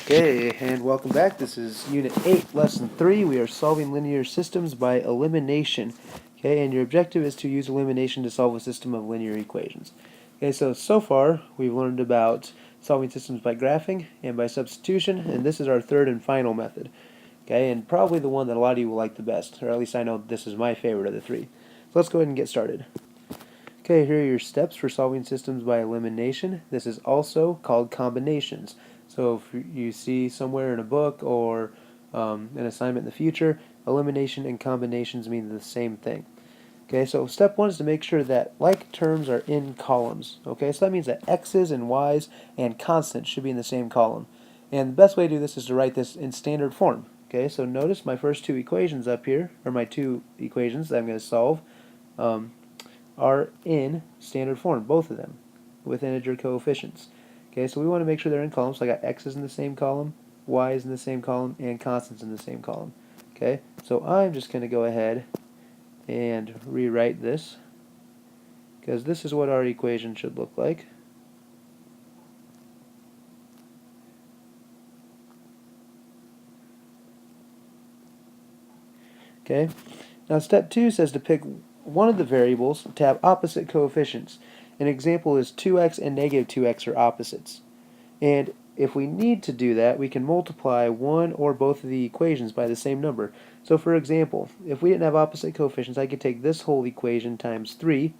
Okay, and welcome back. This is Unit 8, Lesson 3. We are solving linear systems by elimination. Okay, and your objective is to use elimination to solve a system of linear equations. Okay, so far we've learned about solving systems by graphing and by substitution, and this is our third and final method. Okay, and probably the one that a lot of you will like the best, or at least I know this is my favorite of the three. So let's go ahead and get started. Okay, here are your steps for solving systems by elimination. This is also called combinations. So if you see somewhere in a book or an assignment in the future, elimination and combinations mean the same thing. Okay, so step one is to make sure that like terms are in columns. Okay, so that means that x's and y's and constants should be in the same column. And the best way to do this is to write this in standard form. Okay, so notice my first two equations up here, or my two equations that I'm going to solve. Are in standard form, both of them, with integer coefficients. Okay, so we want to make sure they're in columns. So I got x's in the same column, y's in the same column, and constants in the same column. Okay, so I'm just going to go ahead and rewrite this, because this is what our equation should look like. Okay, now step 2 says to pick one of the variables to have opposite coefficients. An example is 2x and negative 2x are opposites. And if we need to do that, we can multiply one or both of the equations by the same number. So for example, if we didn't have opposite coefficients, I could take this whole equation times 3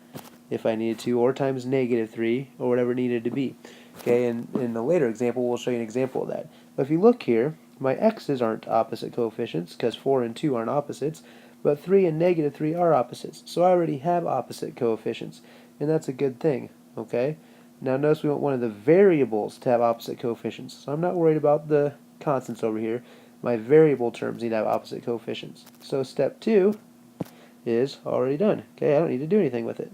if I needed to, or times negative 3, or whatever it needed to be. Okay, and in a later example, we'll show you an example of that. But if you look here, my x's aren't opposite coefficients, because 4 and 2 aren't opposites, but 3 and negative 3 are opposites. So I already have opposite coefficients, and that's a good thing. Okay. Now notice we want one of the variables to have opposite coefficients. So I'm not worried about the constants over here. My variable terms need to have opposite coefficients. So step 2 is already done. Okay, I don't need to do anything with it.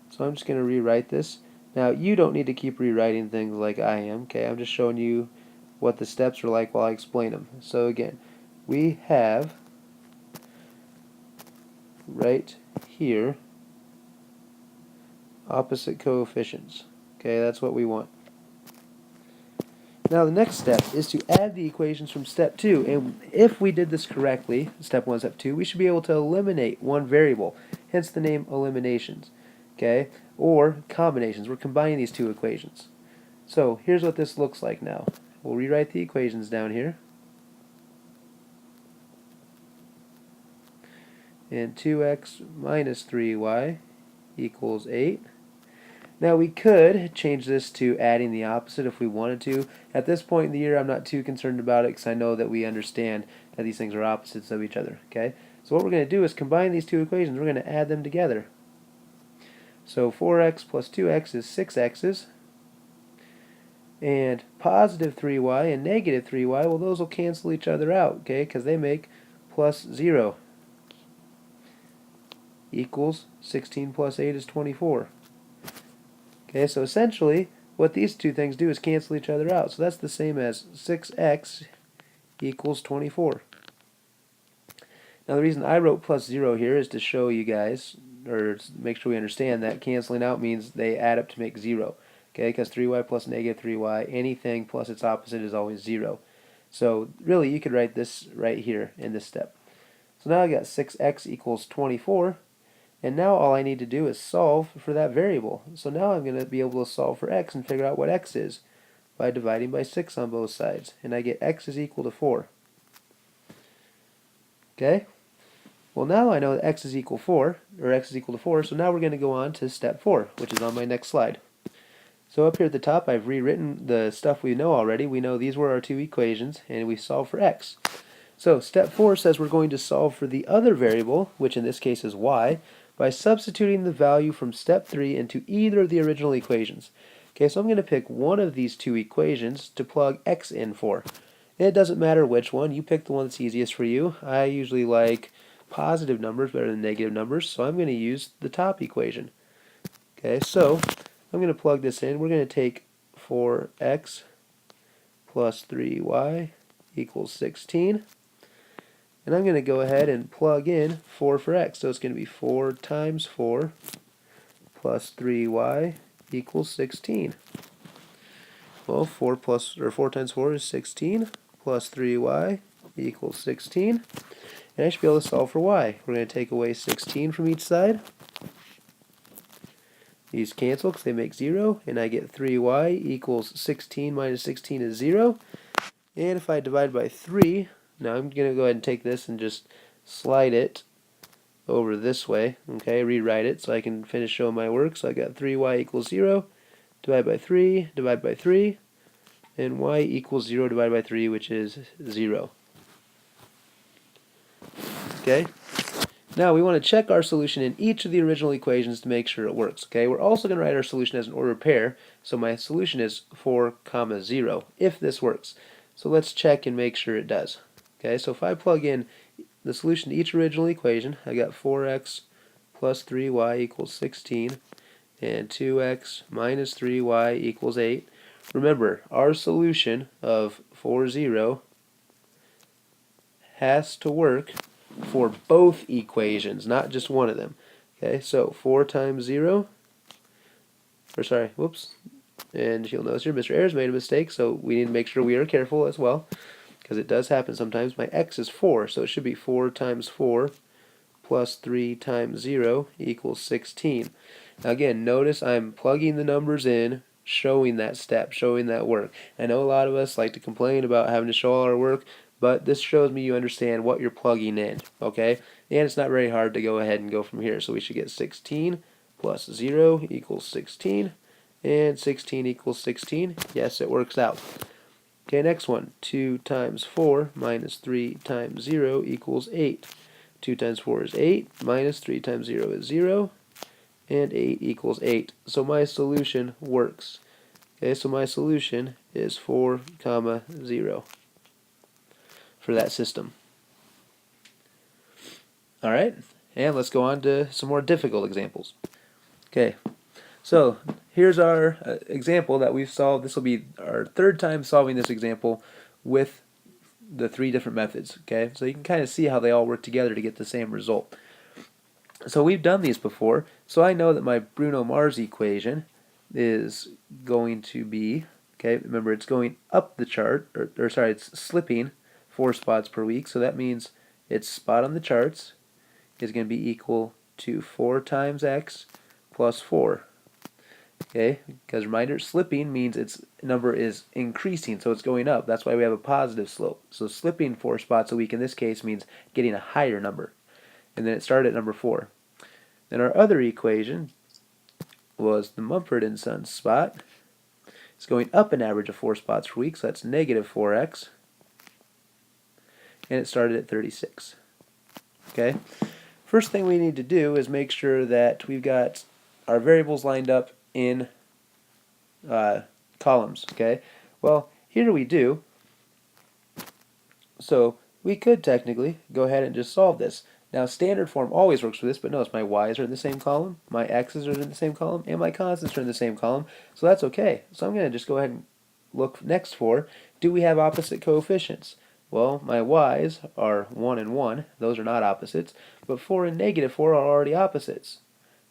So I'm just going to rewrite this. Now you don't need to keep rewriting things like I am. Okay, I'm just showing you what the steps are like while I explain them. So again, we have right here opposite coefficients. Okay, that's what we want. Now the next step is to add the equations from step 2, and if we did this correctly, step 1, step 2, we should be able to eliminate one variable, hence the name eliminations, okay, or combinations. We're combining these two equations. So here's what this looks like now. We'll rewrite the equations down here. And 2x minus 3y equals 8. Now we could change this to adding the opposite if we wanted to. At this point in the year, I'm not too concerned about it because I know that we understand that these things are opposites of each other. Okay, so what we're going to do is combine these two equations. We're going to add them together. So 4x plus 2x is 6x's, and positive 3y and negative 3y, well, those will cancel each other out, okay, because they make plus 0 equals 16 plus 8 is 24. Okay, so essentially, what these two things do is cancel each other out. So that's the same as 6x equals 24. Now the reason I wrote plus 0 here is to show you guys, or make sure we understand that canceling out means they add up to make 0. Okay, because 3y plus negative 3y, anything plus its opposite is always 0. So really, you could write this right here in this step. So now I got 6x equals 24. And now all I need to do is solve for that variable. So now I'm going to be able to solve for x and figure out what x is by dividing by 6 on both sides. And I get x is equal to 4. Okay? Well, now I know that x is equal 4, or x is equal to 4, so now we're going to go on to step 4, which is on my next slide. So up here at the top, I've rewritten the stuff we know already. We know these were our two equations, and we solve for x. So step 4 says we're going to solve for the other variable, which in this case is y, by substituting the value from step 3 into either of the original equations. Okay, so I'm going to pick one of these two equations to plug x in for. It doesn't matter which one, you pick the one that's easiest for you. I usually like positive numbers better than negative numbers, so I'm going to use the top equation. Okay, so I'm going to plug this in. We're going to take 4x plus 3y equals 16. And I'm going to go ahead and plug in 4 for x. So it's going to be 4 times 4 plus 3y equals 16. Well, 4 times 4 is 16, plus 3y equals 16. And I should be able to solve for y. We're going to take away 16 from each side. These cancel because they make 0, and I get 3y equals 16 minus 16 is 0. And if I divide by 3, now I'm going to go ahead and take this and just slide it over this way, okay, rewrite it so I can finish showing my work. So I got 3y equals 0, divide by 3, and y equals 0 divided by 3, which is 0. Okay? Now we want to check our solution in each of the original equations to make sure it works. Okay, we're also going to write our solution as an ordered pair, so my solution is 4, 0, if this works. So let's check and make sure it does. Okay, so if I plug in the solution to each original equation, I got 4x plus 3y equals 16, and 2x minus 3y equals 8. Remember, our solution of 4, 0 has to work for both equations, not just one of them. Okay, so 4 times 0, and you'll notice here Mr. Ayers made a mistake, so we need to make sure we are careful as well, because it does happen sometimes. My x is 4, so it should be 4 times 4 plus 3 times 0 equals 16. Now again, notice I'm plugging the numbers in, showing that step, showing that work. I know a lot of us like to complain about having to show all our work, but this shows me you understand what you're plugging in, okay? And it's not very hard to go ahead and go from here. So we should get 16 plus 0 equals 16, and 16 equals 16. Yes, it works out. Okay, next one. 2 times 4 minus 3 times 0 equals 8. 2 times 4 is 8, minus 3 times 0 is 0, and 8 equals 8. So my solution works. Okay, so my solution is 4, 0 for that system. Alright, and let's go on to some more difficult examples. Okay, so here's our example that we've solved. This will be our third time solving this example with the 3 different methods. Okay, so you can kind of see how they all work together to get the same result. So we've done these before, so I know that my Bruno-Mars equation is going to be, okay, remember it's going up the chart, or sorry, it's slipping 4 spots per week, so that means its spot on the charts is going to be equal to 4 times x plus 4. Okay, because reminder, slipping means its number is increasing, so it's going up. That's why we have a positive slope. So slipping 4 spots a week in this case means getting a higher number. And then it started at number 4. Then our other equation was the Mumford & Sons spot. It's going up an average of 4 spots per week, so that's negative 4x. And it started at 36. Okay. First thing we need to do is make sure that we've got our variables lined up in columns. Okay. Well, here we do. So we could technically go ahead and just solve this. Now standard form always works for this, but notice my y's are in the same column, my x's are in the same column, and my constants are in the same column, so that's okay. So I'm going to just go ahead and look next for, do we have opposite coefficients? Well, my y's are 1 and 1, those are not opposites, but 4 and negative 4 are already opposites.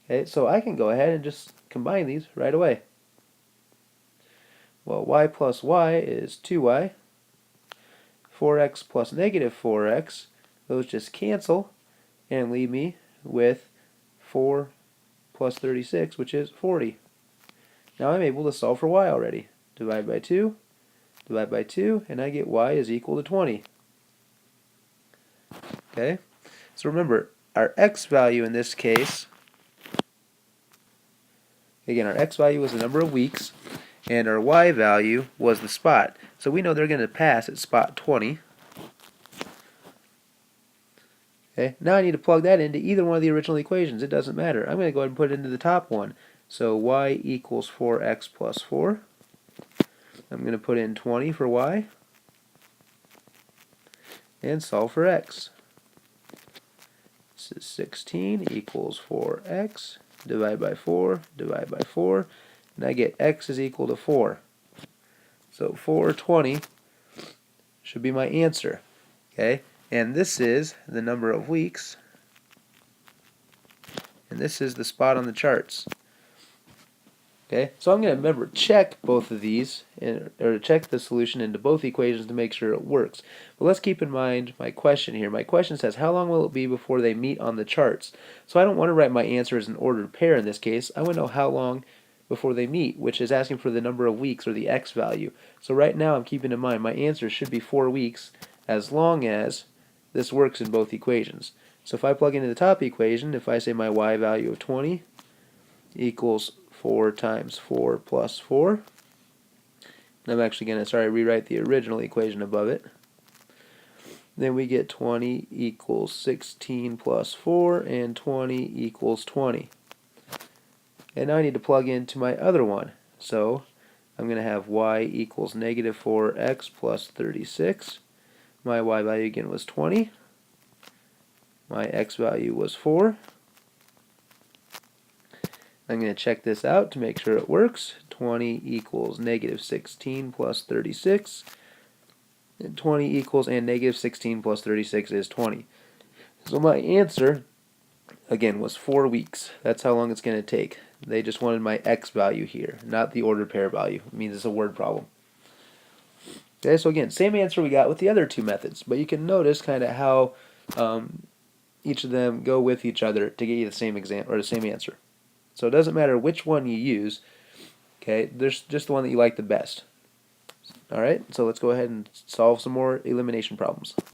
Okay, so I can go ahead and just combine these right away. Well, y plus y is 2y, 4x plus negative 4x, those just cancel, and leave me with 4 plus 36, which is 40. Now I'm able to solve for y already. Divide by 2, and I get y is equal to 20. Okay? So remember, our x value in this case, again, our x value was the number of weeks, and our y value was the spot. So we know they're going to pass at spot 20. Okay, now I need to plug that into either one of the original equations. It doesn't matter. I'm going to go ahead and put it into the top one. So y equals 4x plus 4. I'm going to put in 20 for y and solve for x. This is 16 equals 4x. Divide by 4, and I get x is equal to 4. So 420 should be my answer. Okay? And this is the number of weeks, and this is the spot on the charts. Okay, so I'm going to remember check both of these, or check the solution into both equations to make sure it works. But let's keep in mind my question here. My question says, how long will it be before they meet on the charts? So I don't want to write my answer as an ordered pair in this case. I want to know how long before they meet, which is asking for the number of weeks, or the x value. So right now I'm keeping in mind my answer should be 4 weeks as long as this works in both equations. So if I plug into the top equation, if I say my y value of 20 equals 4 times 4 plus 4. And I'm actually going to, rewrite the original equation above it. Then we get 20 equals 16 plus 4, and 20 equals 20. And now I need to plug into my other one. So I'm going to have y equals negative 4x plus 36. My y value again was 20. My x value was 4. I'm going to check this out to make sure it works. 20 equals negative 16 plus 36. And 20 equals, and negative 16 plus 36 is 20. So my answer, again, was 4 weeks. That's how long it's going to take. They just wanted my x value here, not the ordered pair value. It means it's a word problem. Okay, so again, same answer we got with the other two methods, but you can notice kind of how each of them go with each other to get you the same exam or the same answer. So it doesn't matter which one you use, okay, there's just the one that you like the best. Alright, so let's go ahead and solve some more elimination problems.